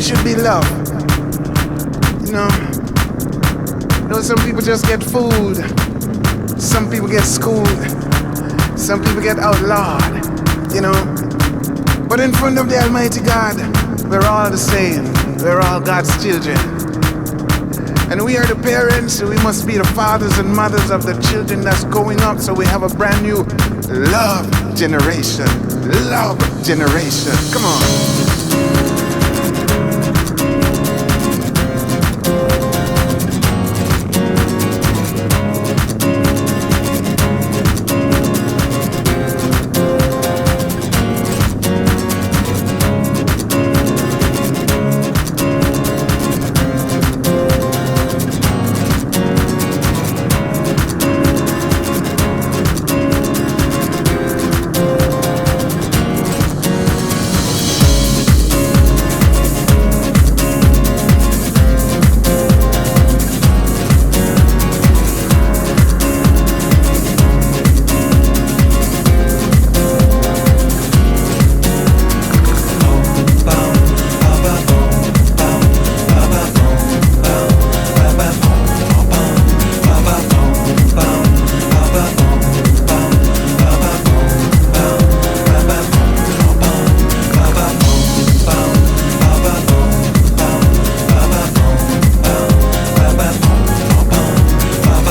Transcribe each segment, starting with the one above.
should be love. You know, some people just get fooled. Some people get schooled. Some people get outlawed, you know. But in front of the Almighty God, we're all the same. We're all God's children. And we are the parents, so we must be the fathers and mothers of the children that's growing up, so we have a brand new love generation. Love generation. Come on.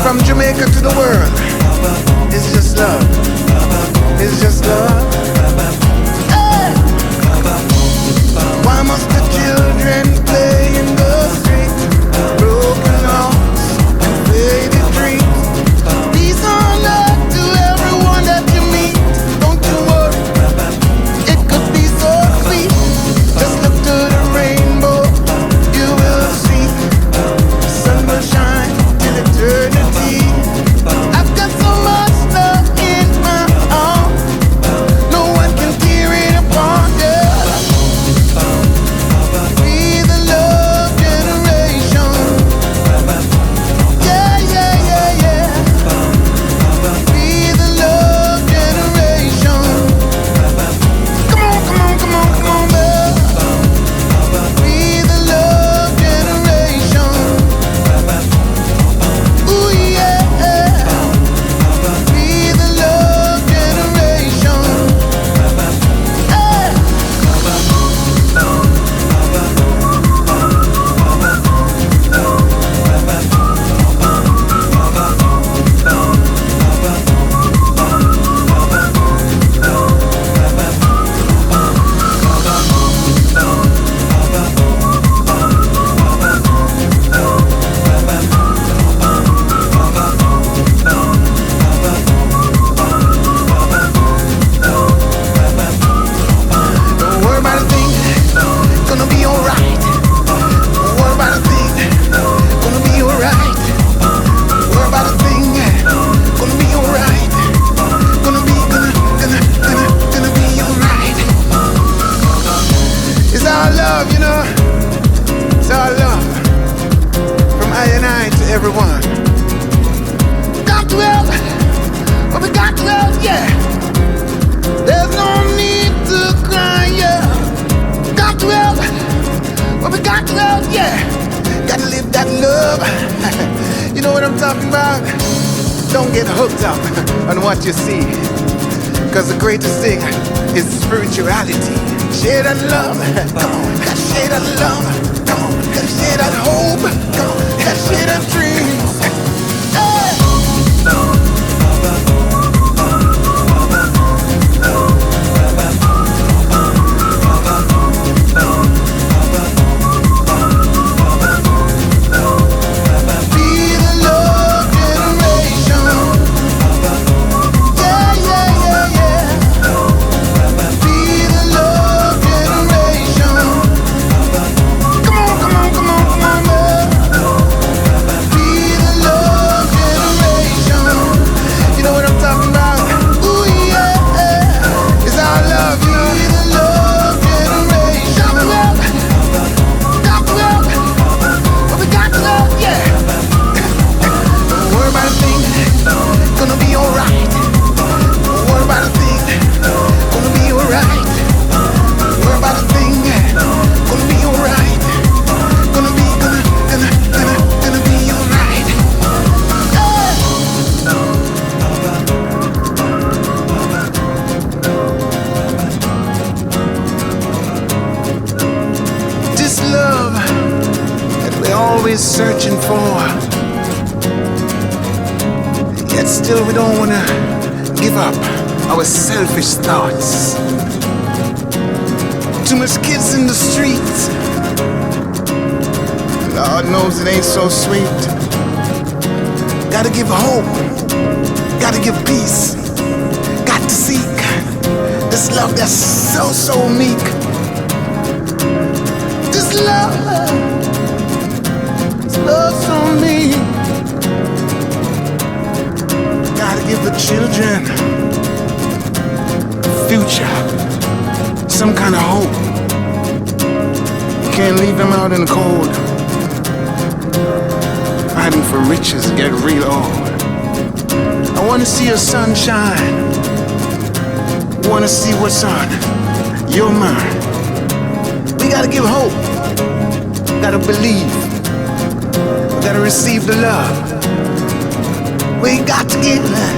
From Jamaica to the world, it's just love. It's just love. Hey! Why must the children play in the street? Broken hearts and faded dreams. Peace on earth to everyone that you meet. Don't you worry, it could be so sweet. Just look to the rainbow, you will see. The sun will shine till eternity. I've got so much love in my heart, no one can tear it apart, yeah. We the love generation. Yeah, yeah, yeah, yeah. We the love generation. Come on, come on, come on, come on, love. We the love generation. Ooh, yeah. We the love generation. Hey. Don't worry about a thing, gonna be alright. Don't worry about a thing, gonna be alright. Don't worry about a thing, gonna be alright. Gonna be alright. It's our love, you know. It's our love. From I and I to everyone. Got to help, but we got to help, yeah. There's no need to cry, yeah. Got to help, but we got to help, yeah. Gotta live that love. You know what I'm talking about? Don't get hooked up on what you see, cause the greatest thing is spirituality. Share that love, come on. Share that love, come on. Share that hope, come on. Share that dreams. Hey! Be the love generation. Yeah, yeah, yeah, yeah. Be the love generation. Come on, come on, come on, come on, love. always searching for. Yet still we don't wanna give up our selfish thoughts. Too much kids in the streets. Lord knows it ain't so sweet. Gotta give hope. Gotta give peace. Got to seek this love that's so meek. This love so meek. Gotta give the children a future, some kind of hope. Can't leave them out in the cold, fighting for riches, get real old. I wanna see your sunshine. Wanna see what's on your mind. We gotta give hope. Gotta believe. Gotta receive the love. We got to give that.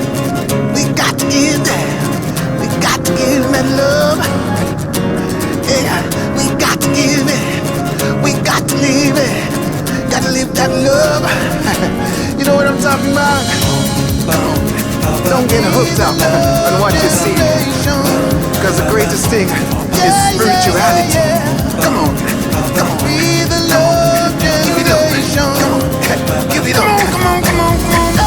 We got to give that. We got to give that love. Yeah, we got to give it. We got to live it. Gotta live that love. You know what I'm talking about? Don't get hooked up on what you see, cause the greatest thing is spirituality. Come on, come on. Be the love generation. Come on, give it up. Come on, come on, come on.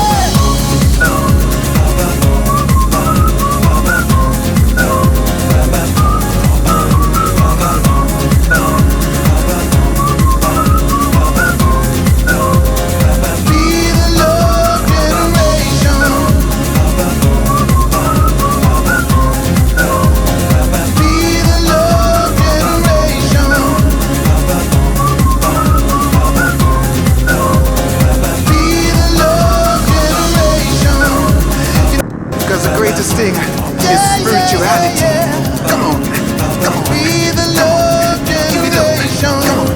Thing is spirituality. Come on, come on. Be the love generation. Come on,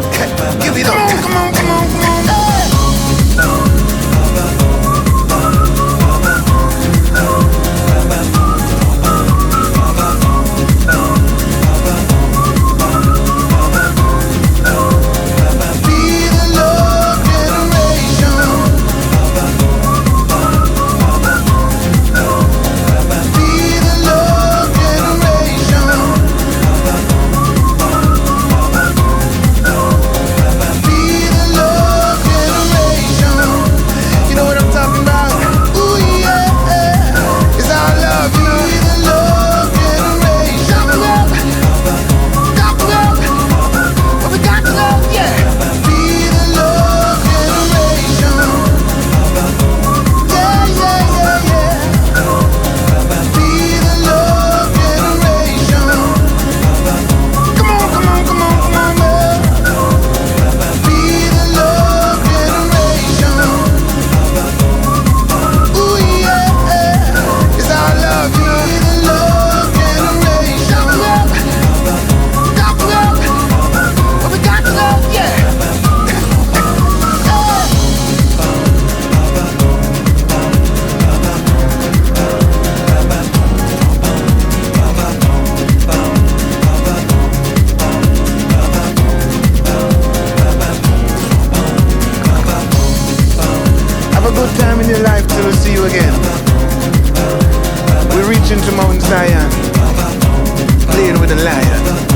give it up. Come on, come on, come on. Time in your life till we see you again. We're reaching to Mount Zion, playing with a lion.